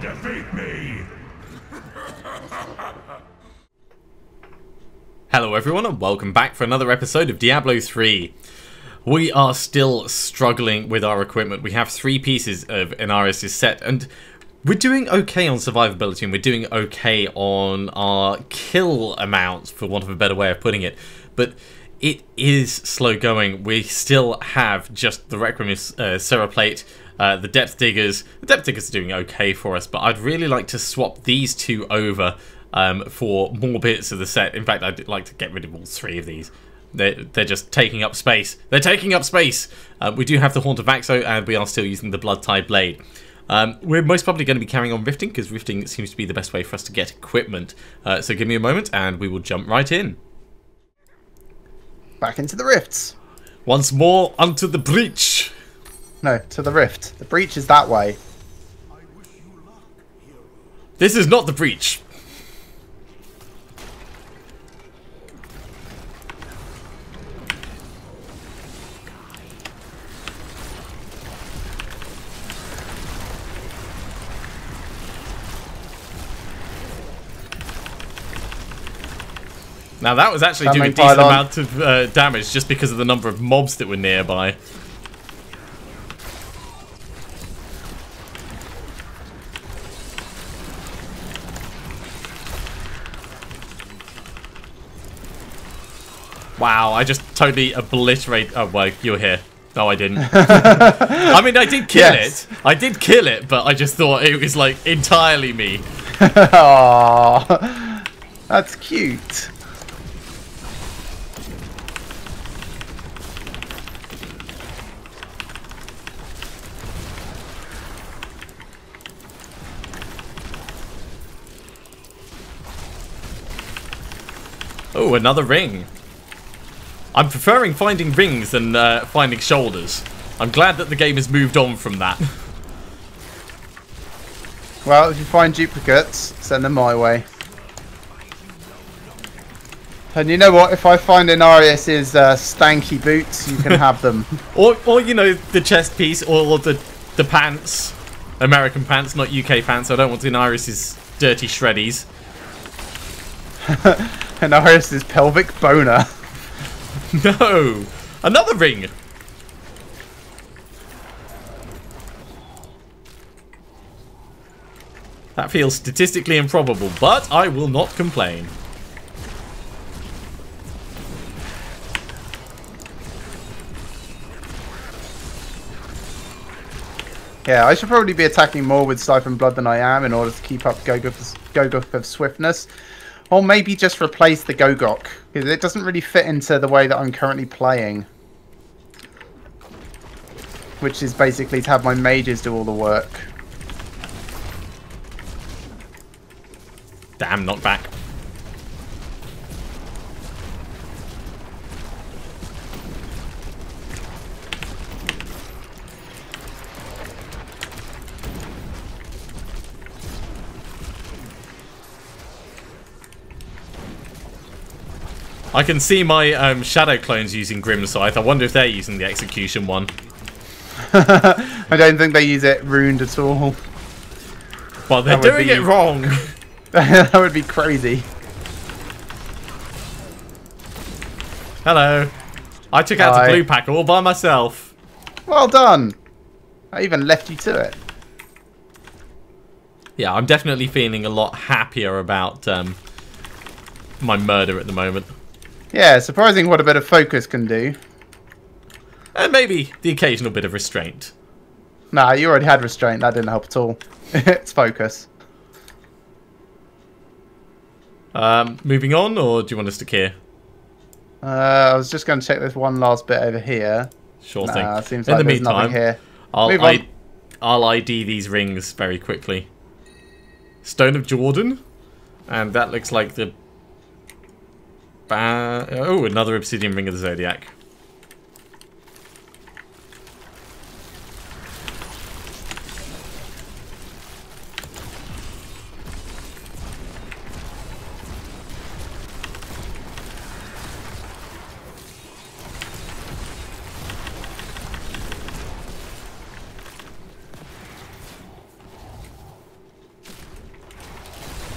defeat me! Hello everyone and welcome back for another episode of Diablo 3. We are still struggling with our equipment. We have 3 pieces of Inarius' set and we're doing okay on survivability and we're doing okay on our kill amount, for want of a better way of putting it. But it is slow going. We still have just the Necromancer Plate, the Depth Diggers. The Depth Diggers are doing okay for us, but I'd really like to swap these 2 over for more bits of the set. In fact, I'd like to get rid of all 3 of these. They're just taking up space. They're taking up space! We do have the Haunt of Axo, and we are still using the Blood-Tide Blade. We're most probably going to be carrying on rifting, because rifting seems to be the best way for us to get equipment. So give me a moment, and we will jump right in. Back into the rifts. Once more, unto the breach! No, to the rift. The breach is that way. This is not the breach! Now that was actually doing a decent amount of damage just because of the number of mobs that were nearby. Wow, I just totally obliterated... Oh, well, you're here. No, I didn't. I mean, I did kill it. I did kill it, but I just thought it was, like, entirely me. Aww, that's cute. Oh, another ring. I'm preferring finding rings than finding shoulders. I'm glad that the game has moved on from that. Well, if you find duplicates, send them my way. And you know what? If I find Inarius' stanky boots, you can have them. or you know, the chest piece, or the pants. American pants, not UK pants. I don't want Inarius' dirty shreddies. Inarius' pelvic boner. No! Another ring! That feels statistically improbable, but I will not complain. Yeah, I should probably be attacking more with Siphon Blood than I am in order to keep up Gogok's swiftness. Or maybe just replace the Gogok, because it doesn't really fit into the way that I'm currently playing. Which is basically to have my mages do all the work. Damn, knockback. I can see my shadow clones using Grim Scythe. I wonder if they're using the execution one. I don't think they use it ruined at all. Well, they're doing it wrong. That would be crazy. Hello. I took out the blue pack all by myself. Well done. I even left you to it. Yeah, I'm definitely feeling a lot happier about my murder at the moment. Yeah, surprising what a bit of focus can do. And maybe the occasional bit of restraint. Nah, you already had restraint. That didn't help at all. It's focus. Moving on, or do you want us to here? I was just going to check this one last bit over here. Sure thing. It seems like there's nothing here. I'll ID these rings very quickly. Stone of Jordan. And that looks like the... oh, another Obsidian Ring of the Zodiac.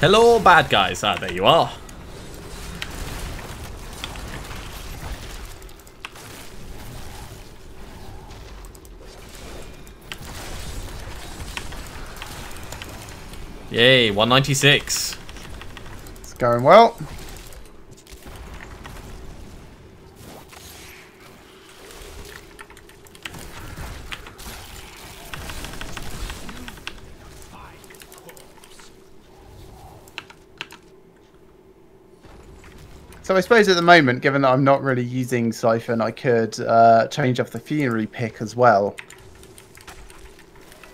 Hello, bad guys. Ah, there you are. Yay, 196. It's going well. So I suppose at the moment, given that I'm not really using Siphon, I could change off the Funerary pick as well.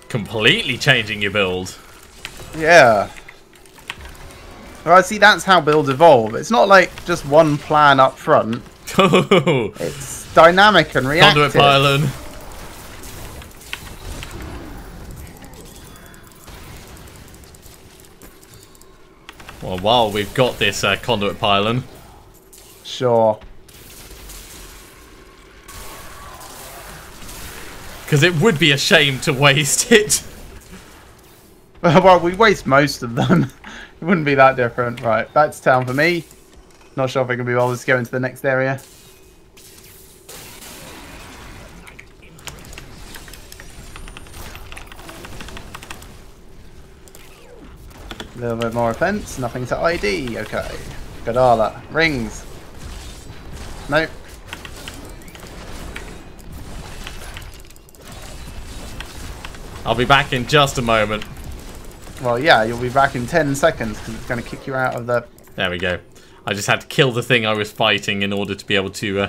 Completely changing your build. Yeah. Well, see, that's how builds evolve. It's not like just one plan up front. It's dynamic and reactive. Conduit pylon. Well, while we've got this conduit pylon. Sure. Because it would be a shame to waste it. Well, we waste most of them. It wouldn't be that different. Right, that's town for me. Not sure if I can be bothered to go into the next area. A little bit more offense. Nothing to ID. Okay. Gadala. Rings. Nope. I'll be back in just a moment. Well, yeah, you'll be back in 10 seconds because it's going to kick you out of the... There we go. I just had to kill the thing I was fighting in order to be able to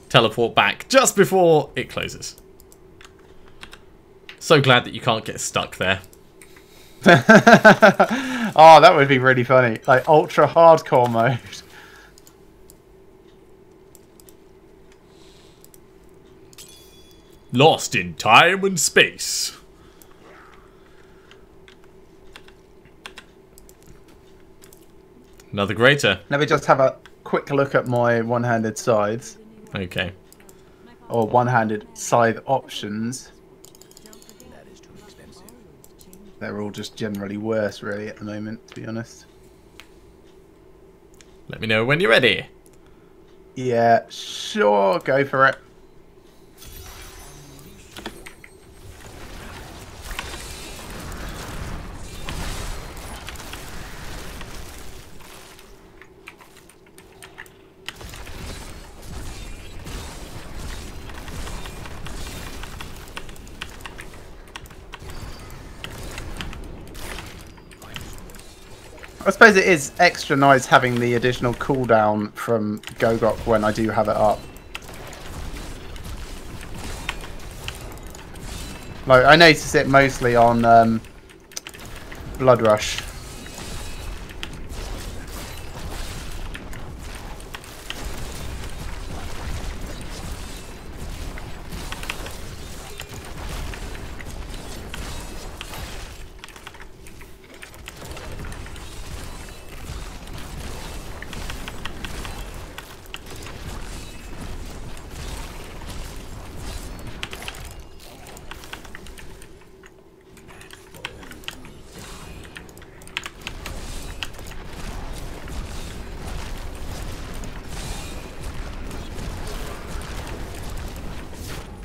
teleport back just before it closes. So glad that you can't get stuck there. Oh, that would be really funny. Like, ultra hardcore mode. Lost in time and space. Another greater. Let me just have a quick look at my one-handed scythes. Okay. Or one-handed scythe options. They're all just generally worse, really, at the moment, to be honest. Let me know when you're ready. Yeah, sure, go for it. I suppose it is extra nice having the additional cooldown from Gogok when I do have it up. Like, I notice it mostly on Blood Rush.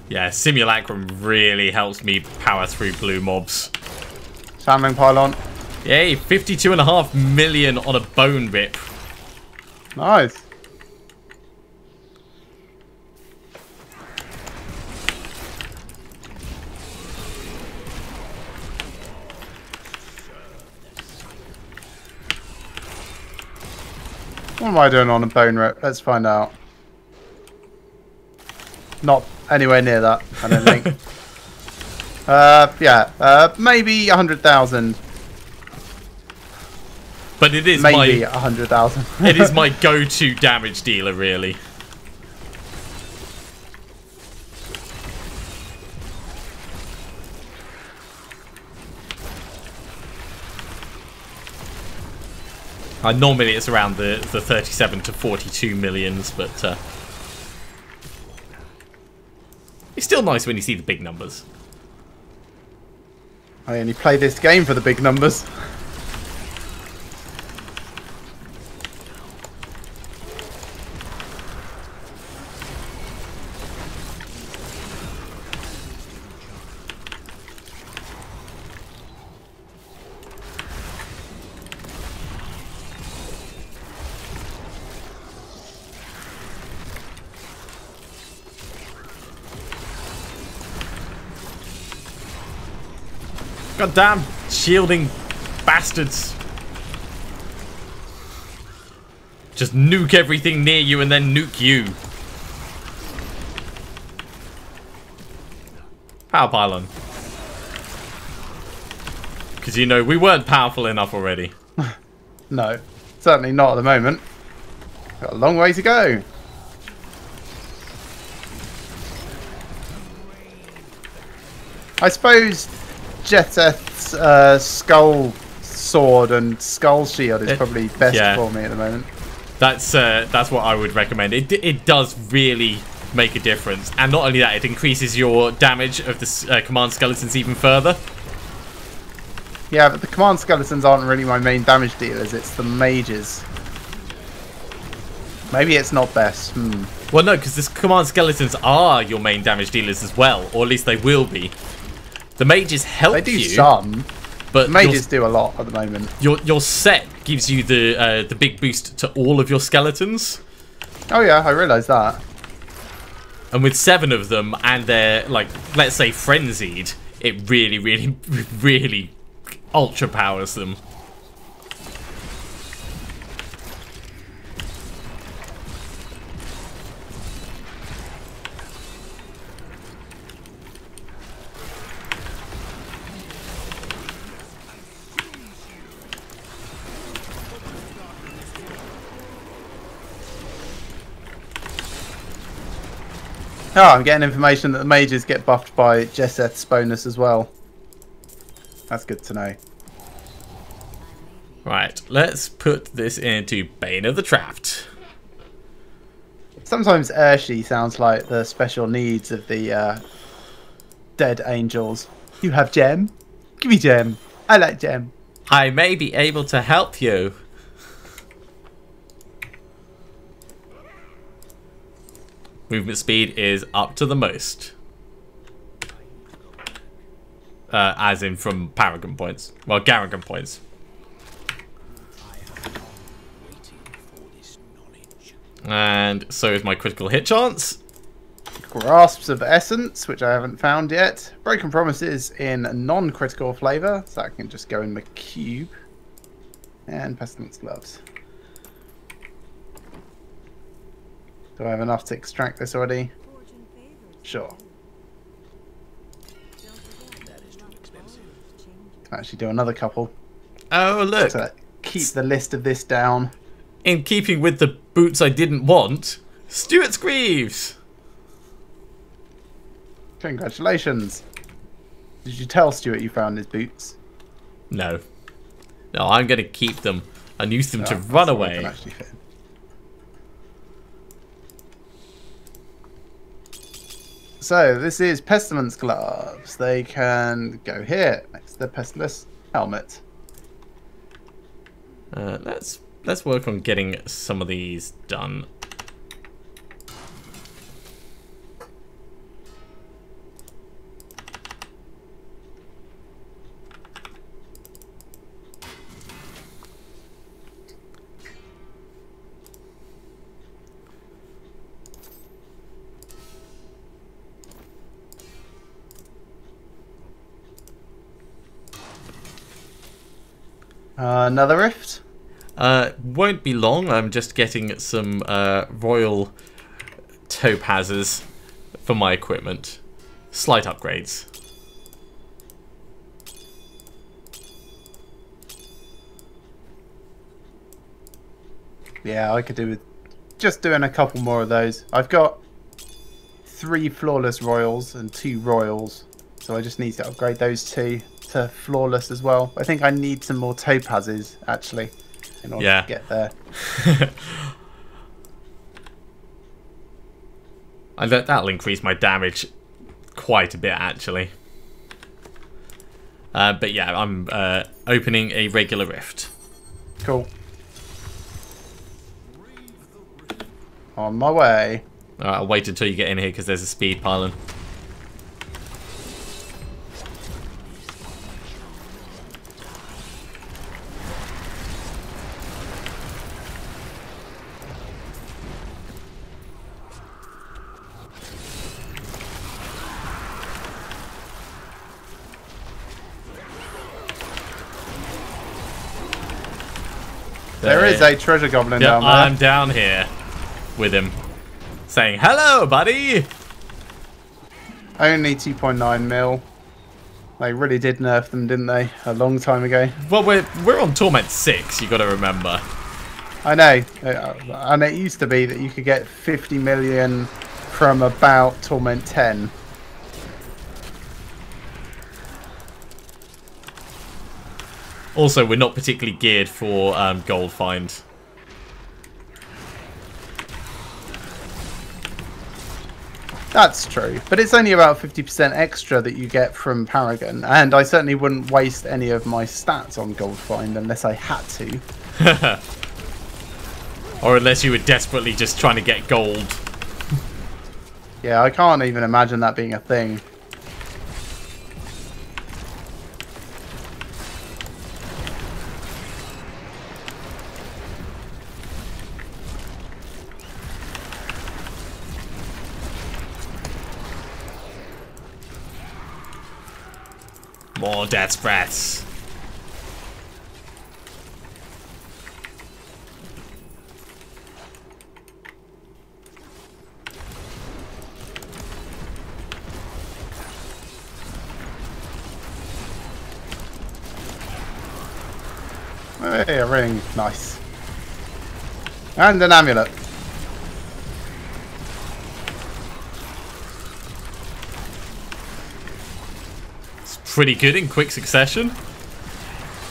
Yeah, Simulacrum really helps me power through blue mobs. Sandling Pylon. Yay, 52.5 million on a bone rip. Nice. What am I doing on a bone rip? Let's find out. Not anywhere near that, I don't think. Yeah, maybe 100,000. But it is maybe 100,000. It is my go-to damage dealer, really. Normally it's around the 37 to 42 millions, but it's still nice when you see the big numbers. I only play this game for the big numbers. Goddamn shielding bastards. Just nuke everything near you and then nuke you. Power pylon. Because, you know, we weren't powerful enough already. No, certainly not at the moment. Got a long way to go. I suppose Jetheth's skull sword and skull shield is probably best for me at the moment. That's what I would recommend. It does really make a difference, and not only that, it increases your damage of the command skeletons even further. Yeah, but the command skeletons aren't really my main damage dealers. It's the mages. Maybe it's not best. Well, no, because the command skeletons are your main damage dealers as well, or at least they will be. The mages help you. They do some, but mages do a lot at the moment. Your set gives you the big boost to all of your skeletons. Oh yeah, I realise that. And with 7 of them, and they're like, let's say frenzied, it really, really, really ultra powers them. Oh, I'm getting information that the mages get buffed by Jetheth's bonus as well. That's good to know. Right, let's put this into Bane of the Trapped. Sometimes Urshi sounds like the special needs of the dead angels. You have gem? Give me gem. I like gem. I may be able to help you. Movement speed is up to the most. As in from Paragon points. Well, Garrigan points. And so is my critical hit chance. Grasps of Essence, which I haven't found yet. Broken Promises in non-critical flavour, so I can just go in the cube. And Pestilence Gloves. Do I have enough to extract this already? Sure. Can actually do another couple. Oh, look. To keep the list of this down. In keeping with the boots I didn't want, Stuart's Greaves. Congratulations. Did you tell Stuart you found his boots? No. No, I'm going to keep them and use them to run away. Actually fit. So this is Pestilence Gloves. They can go here next to the Pestilence Helmet. Let's work on getting some of these done. Another rift? Won't be long. I'm just getting some royal topazes for my equipment. Slight upgrades. Yeah, I could do with just doing a couple more of those. I've got 3 flawless royals and 2 royals, so I just need to upgrade those 2 to flawless as well. I think I need some more topazes actually in order to get there. I bet that'll increase my damage quite a bit actually. But yeah, I'm opening a regular rift. Cool. On my way. I'll wait until you get in here because there's a speed pylon. There is a treasure goblin Yeah, down there. I'm down here with him, saying, hello, buddy! Only 2.9 mil. They really did nerf them, didn't they? A long time ago. Well, we're on Torment 6, you got to remember. I know. And it used to be that you could get 50 million from about Torment 10. Also, we're not particularly geared for gold find. That's true, but it's only about 50% extra that you get from Paragon, and I certainly wouldn't waste any of my stats on gold find unless I had to. Or unless you were desperately just trying to get gold. Yeah, I can't even imagine that being a thing. More death breaths. Hey, a ring. Nice. And an amulet. Pretty good in quick succession.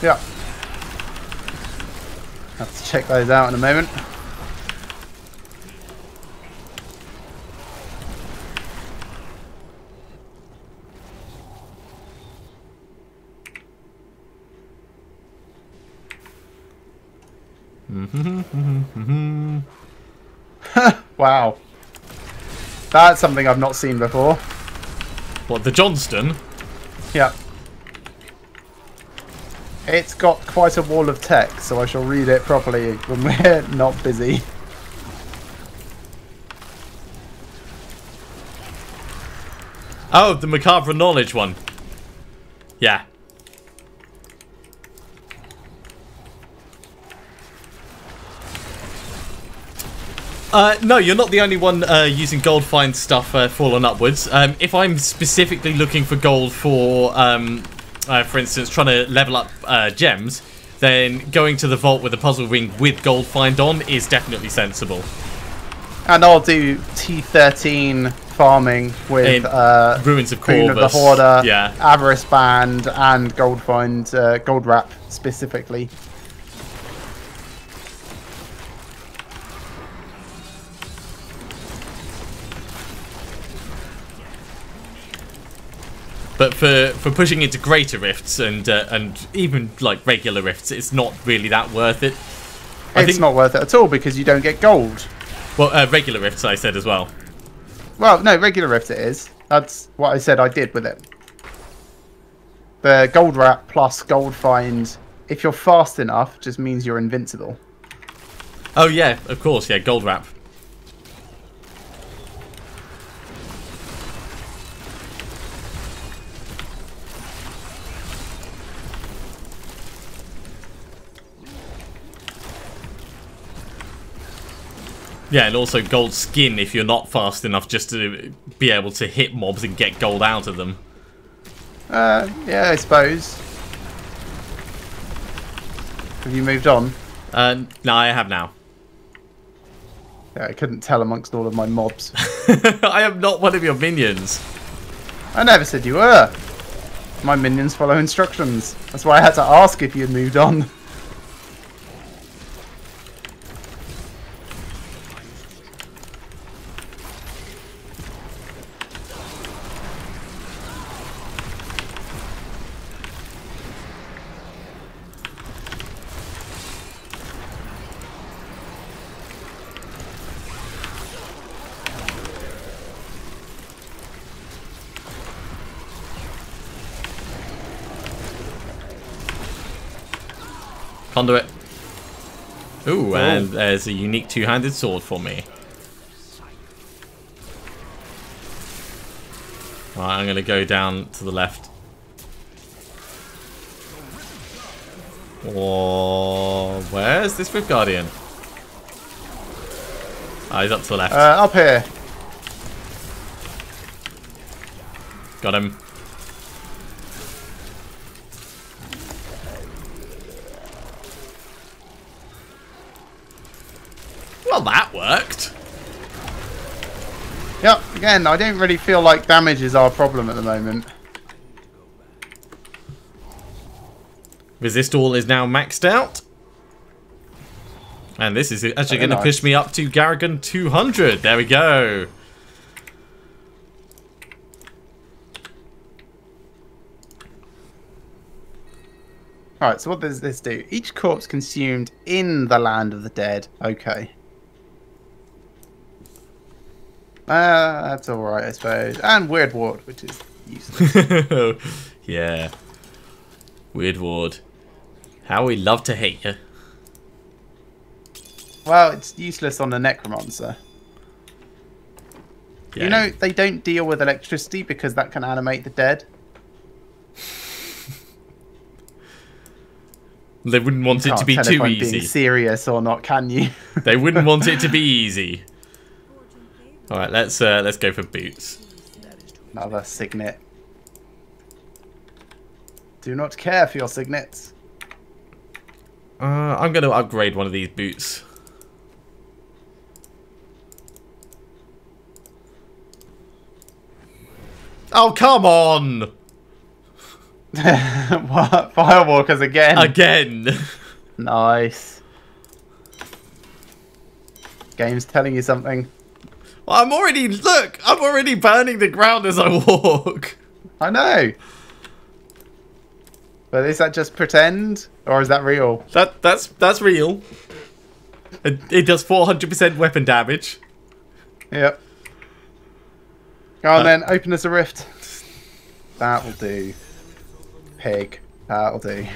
Yeah. Have to check those out in a moment. Wow. That's something I've not seen before. What, the Johnston? Yeah. It's got quite a wall of text, so I shall read it properly when we're not busy. Oh, the Macabre Knowledge one. Yeah. No, you're not the only one using gold find stuff fallen upwards. If I'm specifically looking for gold for instance, trying to level up gems, then going to the vault with a puzzle ring with gold find on is definitely sensible. And I'll do T13 farming with Ruins of Queen Corvus, of the Hoarder, yeah. Avarice Band, and gold find, gold wrap specifically. But for pushing into greater rifts and even like regular rifts, it's not really that worth it. It's not worth it at all because you don't get gold. Well, regular rifts I said as well. Well, no, regular rift it is. That's what I said I did with it. The gold wrap plus gold find, if you're fast enough, just means you're invincible. Oh yeah, of course, yeah, gold wrap. Yeah, and also gold skin if you're not fast enough just to be able to hit mobs and get gold out of them. Yeah, I suppose. Have you moved on? No, I have now. Yeah, I couldn't tell amongst all of my mobs. I am not one of your minions. I never said you were. My minions follow instructions. That's why I had to ask if you had moved on. Conduit. Ooh, and there's a unique two-handed sword for me. Right, I'm going to go down to the left. Oh, where's this Rift Guardian? Ah, he's up to the left. Up here. Got him. Well, that worked. Yep, again, I don't really feel like damage is our problem at the moment. Resist All is now maxed out. And this is actually going to push me up to Paragon 200. There we go. Alright, so what does this do? Each corpse consumed in the land of the dead. Okay. That's alright, I suppose. And Weird Ward, which is useless. Yeah. Weird Ward. How we love to hate you. Well, it's useless on the Necromancer. Yeah. You know, they don't deal with electricity because that can animate the dead. They wouldn't want it to be too easy. Being serious or not, can you? They wouldn't want it to be easy. All right, let's go for boots. Another signet. Do not care for your signets. I'm going to upgrade one of these boots. Oh, come on! What? Firewalkers again? Again! Nice. Game's telling you something. Well, I'm already burning the ground as I walk. I know. But is that just pretend? Or is that real? That's real. It does 400% weapon damage. Yep. Go on then, open us a rift. That will do. Pig. That'll do.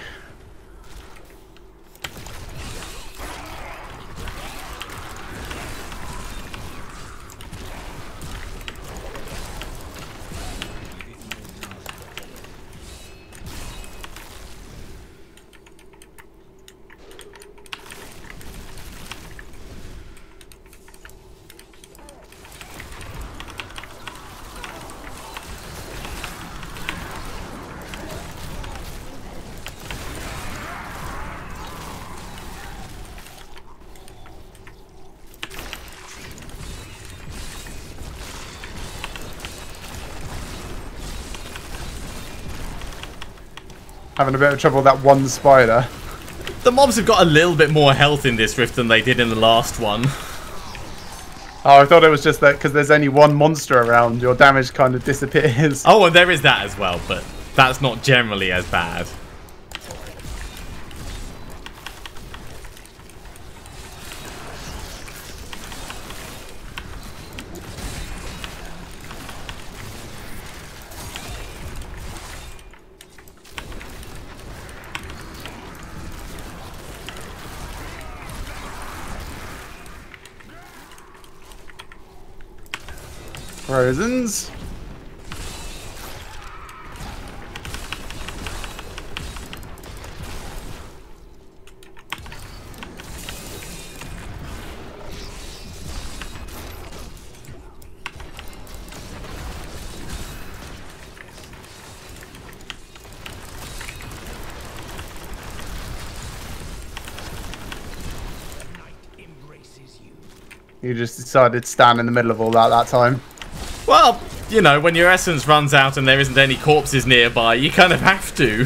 Having a bit of trouble with that one spider. The mobs have got a little bit more health in this rift than they did in the last one. Oh, I thought it was just that because there's only one monster around, your damage kind of disappears. Oh, and there is that as well, but that's not generally as bad. Frozens. You just decided to stand in the middle of all that time. Well, you know, when your essence runs out and there isn't any corpses nearby, you kind of have to.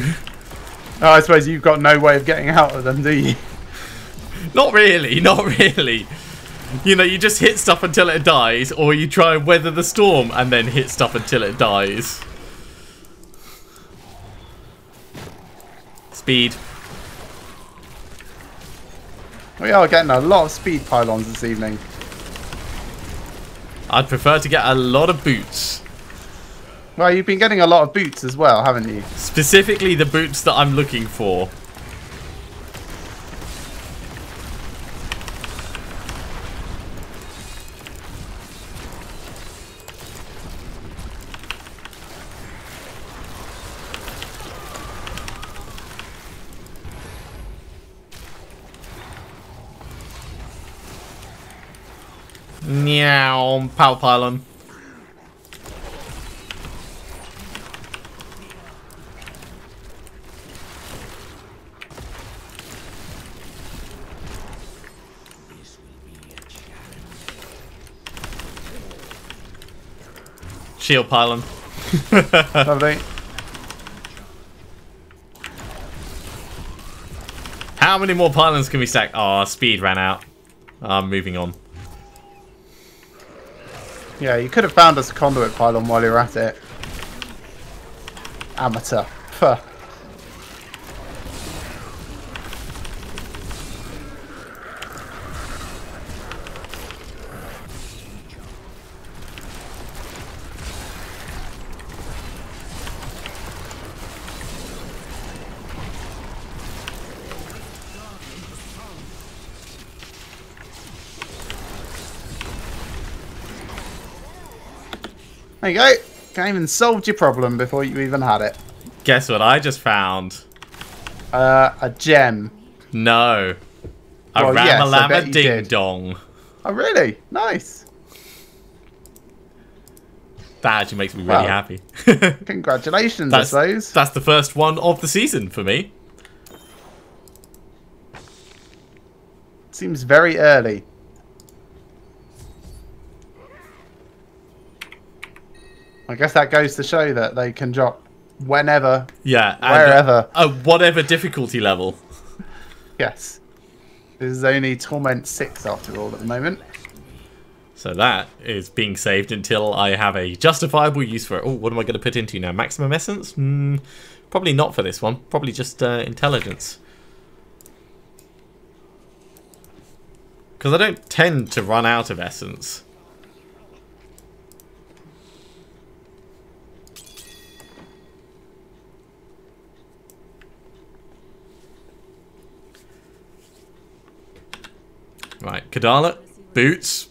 Oh, I suppose you've got no way of getting out of them, do you? Not really, not really. You know, you just hit stuff until it dies, or you try and weather the storm and then hit stuff until it dies. Speed. We are getting a lot of speed pylons this evening. I'd prefer to get a lot of boots. Well, you've been getting a lot of boots as well, haven't you? Specifically the boots that I'm looking for. Meow. Power pylon. Shield pylon. Lovely. How many more pylons can we stack? Oh, speed ran out. I'm moving on. Yeah, you could have found us a conduit pylon while you were at it. Amateur. Fuh. There you go. Came and solved your problem before you even had it. Guess what I just found? A gem. No. A Well, yes, I bet Ramalama you Ding did. Dong. Oh, really? Nice. That actually makes me really happy. Congratulations, I suppose. That's the first one of the season for me. Seems very early. I guess that goes to show that they can drop whenever, Yeah. wherever. Whatever difficulty level. Yes. This is only Torment 6 after all at the moment. So that is being saved until I have a justifiable use for it. Oh, what am I going to put into now? Maximum essence? Probably not for this one. Probably just intelligence. Because I don't tend to run out of essence. Right, Kadala, boots.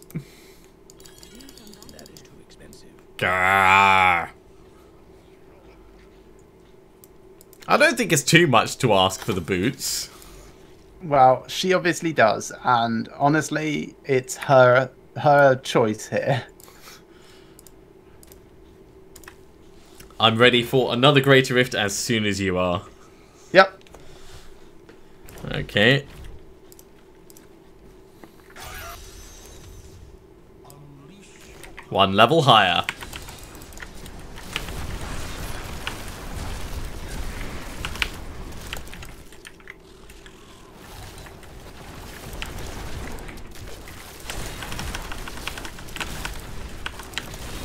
That is too expensive. Gah. I don't think it's too much to ask for the boots. Well, she obviously does, and honestly, it's her choice here. I'm ready for another Greater Rift as soon as you are. Yep. Okay. One level higher.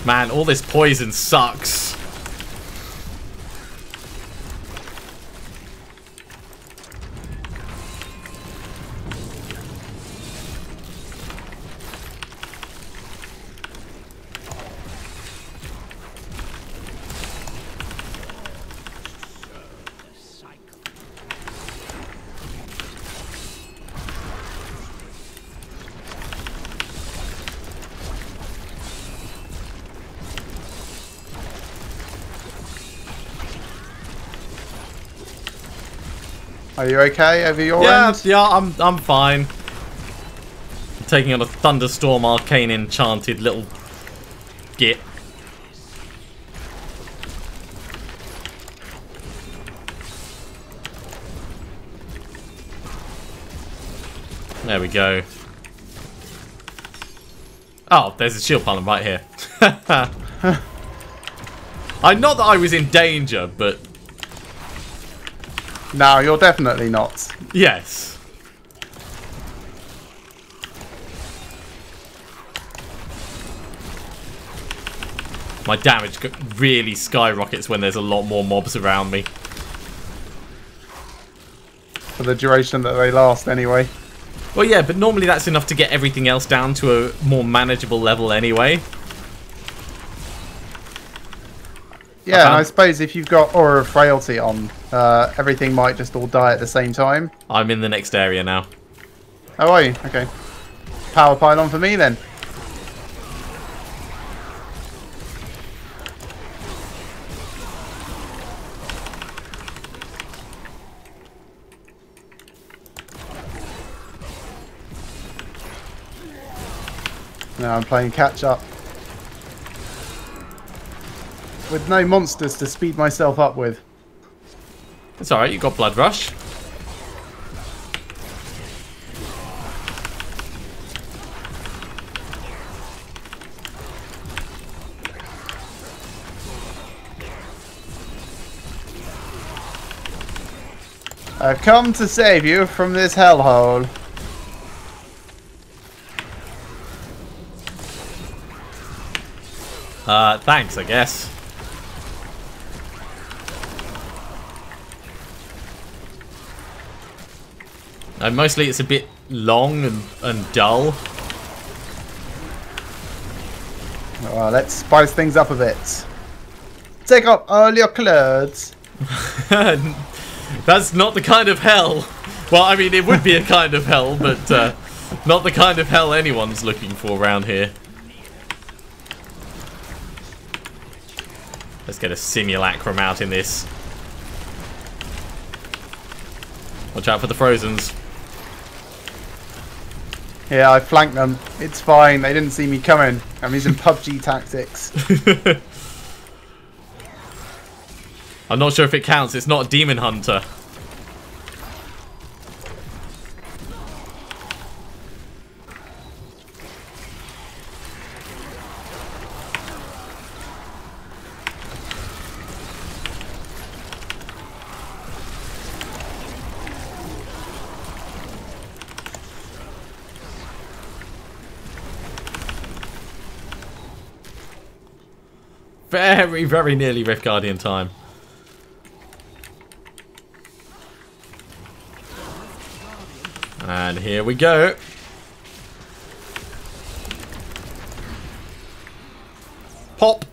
Man, all this poison sucks. Are you okay over your end? Yeah, I'm fine. I'm taking on a thunderstorm arcane enchanted little git. There we go. Oh, there's a shield pylon right here. Not that I was in danger, but No, you're definitely not. yes. My damage really skyrockets when there's a lot more mobs around me. For the duration that they last, anyway. Well, yeah, but normally that's enough to get everything else down to a more manageable level anyway. Yeah, and I suppose if you've got Aura of Frailty on, everything might just all die at the same time. I'm in the next area now. Oh, are you? Okay. Power pylon for me, then. Now I'm playing catch up. With no monsters to speed myself up with. It's alright, you got Blood Rush. I've come to save you from this hellhole. Thanks, I guess. Mostly it's a bit long and dull. Well, let's spice things up a bit. Take off all your clothes. That's not the kind of hell. Well, I mean, it would be a kind of hell, but not the kind of hell anyone's looking for around here. Let's get a simulacrum out in this. Watch out for the Frozens. Yeah, I flanked them. It's fine. They didn't see me coming. I'm using PUBG tactics. I'm not sure if it counts. It's not a Demon Hunter. Very, very nearly Rift Guardian time. And here we go. Pop.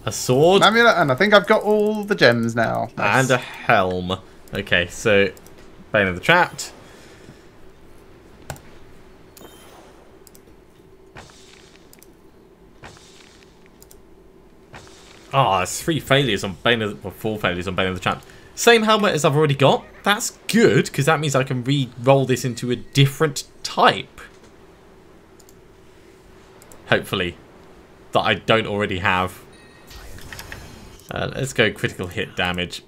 A sword. Amulet, and I think I've got all the gems now. Nice. And a helm. Okay, so Bane of the Trapped. Oh, it's 3 failures on Bane of the, or 4 failures on Bane of the Trapped. Same helmet as I've already got. That's good, because that means I can re-roll this into a different type. Hopefully. That I don't already have. Let's go critical hit damage.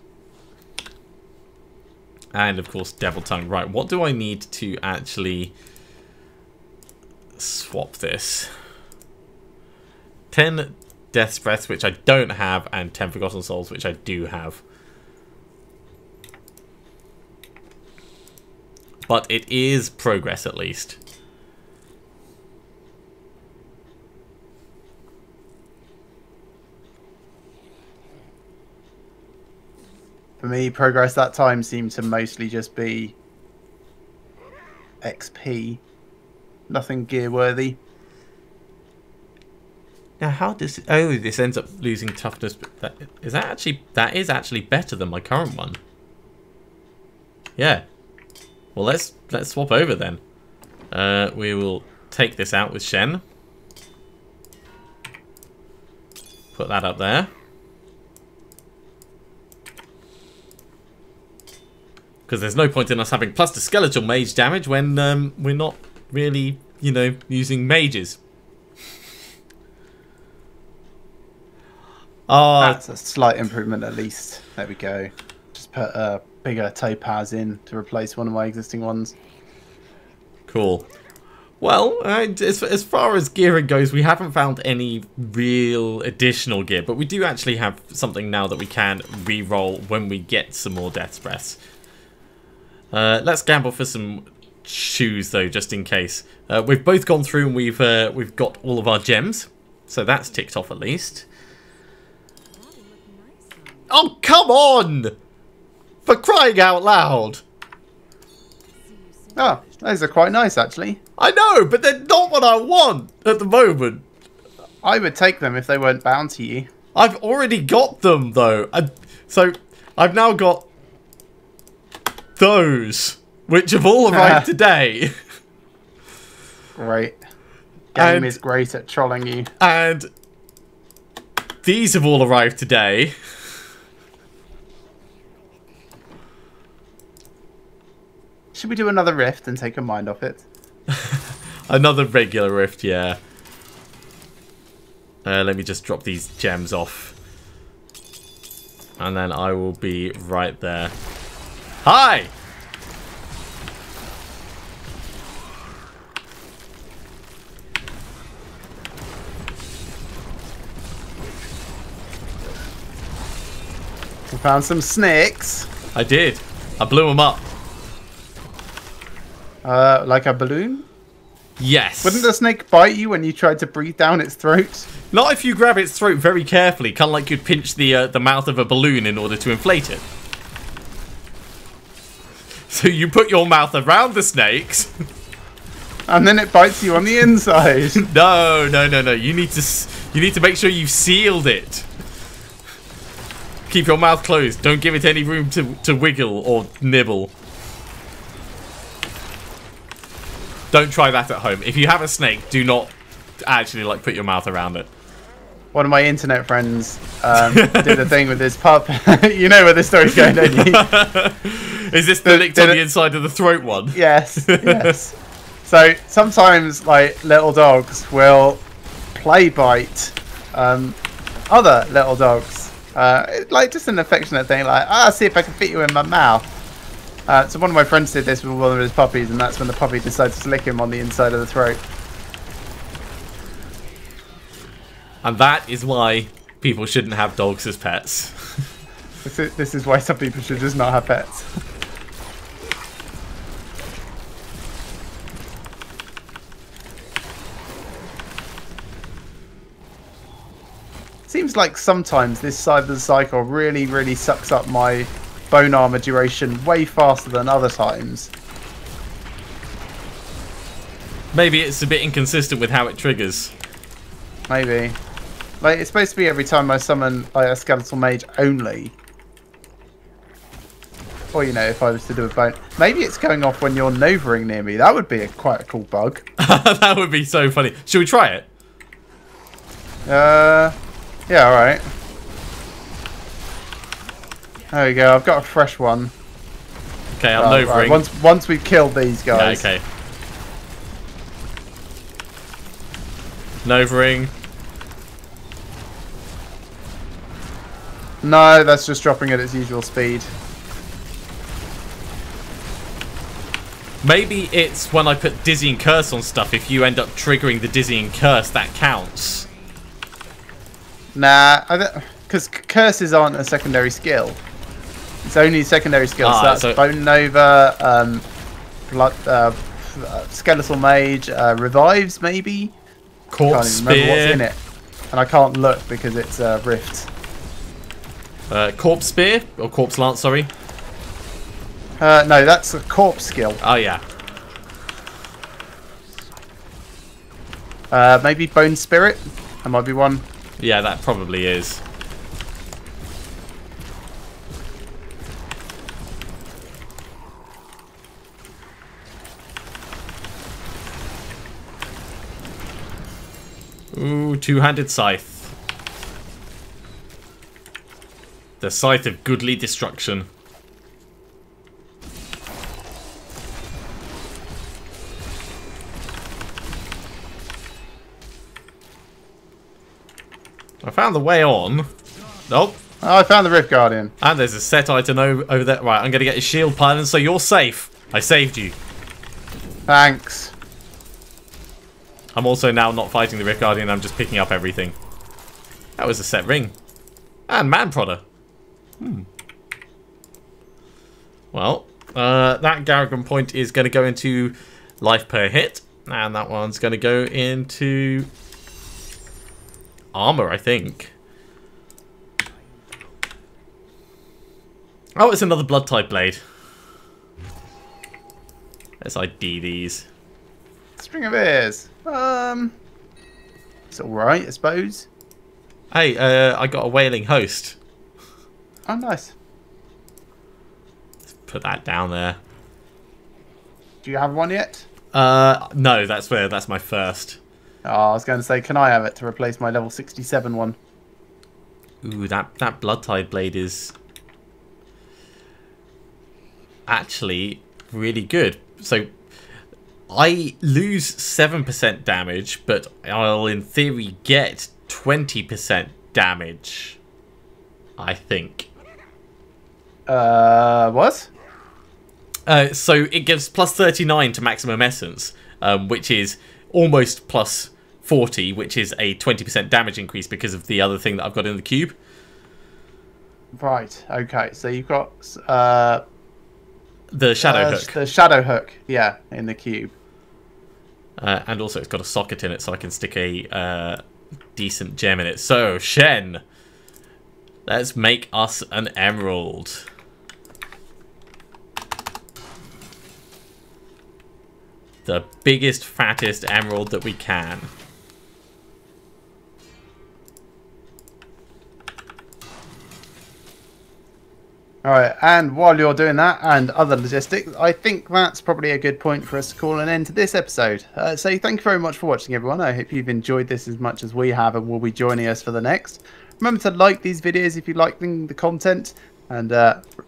And, of course, Devil Tongue. Right, what do I need to actually swap this? 10 Death's Breath, which I don't have, and 10 Forgotten Souls, which I do have. But it is progress, at least. For me, progress that time seemed to mostly just be XP. Nothing gear worthy. Now, how does it, oh, this ends up losing toughness? But that is actually better than my current one. Yeah. Well, let's swap over then. We will take this out with Shen. Put that up there. Because there's no point in us having plus the skeletal mage damage when we're not really, you know, using mages. That's a slight improvement at least. There we go. Just put a bigger topaz in to replace one of my existing ones. Cool. Well, as far as gearing goes, we haven't found any real additional gear, but we do actually have something now that we can re-roll when we get some more Death's Breaths. Let's gamble for some shoes though, just in case. We've both gone through and we've got all of our gems, so that's ticked off at least. Oh, come on! For crying out loud! Oh, those are quite nice actually. I know, but they're not what I want at the moment. I would take them if they weren't bound to you. I've already got them though. So I've now got those, which have all arrived today. Great. Game is great at trolling you. And these have all arrived today. Should we do another rift and take a mind off it? Another regular rift, yeah. Let me just drop these gems off. And then I will be right there. Hi! We found some snakes. I did. I blew them up. Like a balloon? Yes. Wouldn't the snake bite you when you tried to breathe down its throat? Not if you grab its throat very carefully, kind of like you'd pinch the mouth of a balloon in order to inflate it. So you put your mouth around the snakes. And then it bites you on the inside. No. You need to make sure you've sealed it. Keep your mouth closed. Don't give it any room to wiggle or nibble. Don't try that at home. If you have a snake, do not actually like put your mouth around it. One of my internet friends did a thing with his pup. You know where this story's going, don't you? Is this the licked on the inside of the throat one? Yes, yes. So sometimes like little dogs will play bite other little dogs. Like just an affectionate thing, like, see if I can fit you in my mouth. So one of my friends did this with one of his puppies, and that's when the puppy decided to lick him on the inside of the throat. And that is why people shouldn't have dogs as pets. This is why some people should just not have pets. Seems like sometimes this side of the cycle really sucks up my bone armor duration way faster than other times. Maybe it's a bit inconsistent with how it triggers. Maybe. Like, it's supposed to be every time I summon like a skeletal mage only. Or, you know, if I was to do a bone. Maybe it's going off when you're novering near me. That would be quite a cool bug. That would be so funny. Should we try it? Yeah, alright. There we go, I've got a fresh one. Okay, I'm novering. Right, once we've killed these guys. Yeah, okay. Novering. No, that's just dropping at its usual speed. Maybe it's when I put Dizzying Curse on stuff, if you end up triggering the Dizzying Curse, that counts. Nah, because curses aren't a secondary skill. It's only secondary skills. So that's Bone Nova, Skeletal Mage, Revives maybe? Corpse Can't even remember Spear. what's in it. And I can't look because it's Rift. Corpse Spear? Or Corpse Lance, sorry. No, that's a corpse skill. Oh, yeah. Maybe Bone Spirit? That might be one. Yeah, that probably is. Ooh, two-handed scythe. The scythe of goodly destruction. I found the way on. Nope. Oh, I found the Rift Guardian. And there's a set item over there. Right, I'm going to get a shield pylon so you're safe. I saved you. Thanks. I'm also now not fighting the Rift Guardian. I'm just picking up everything. That was a set ring. And man prodder. Well, that Paragon point is going to go into life per hit. And that one's going to go into armor, I think. Oh, it's another blood type blade. Let's ID these. String of Ears. It's alright, I suppose. Hey, I got a wailing host. Oh, nice. Let's put that down there. Do you have one yet? No, that's my first. Oh, I was going to say, can I have it to replace my level 67 one? Ooh, that blood tide blade is actually really good. So I lose 7% damage, but I'll in theory get 20% damage. I think. What? So it gives plus 39 to maximum essence, which is almost plus 40, which is a 20% damage increase because of the other thing that I've got in the cube. Right, okay. So you've got the shadow hook. The shadow hook, yeah, in the cube. And also it's got a socket in it, so I can stick a decent gem in it. So, Shen, let's make us an emerald. The biggest, fattest emerald that we can. Alright, and while you're doing that and other logistics, I think that's probably a good point for us to call an end to this episode. So thank you very much for watching, everyone. I hope you've enjoyed this as much as we have and will be joining us for the next. Remember to like these videos if you're liking the content, and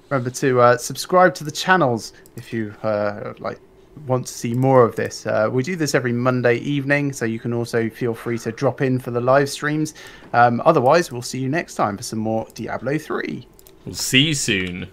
remember to subscribe to the channels if you want to see more of this. We do this every Monday evening, so you can also feel free to drop in for the live streams. Otherwise, we'll see you next time for some more Diablo 3. We'll see you soon.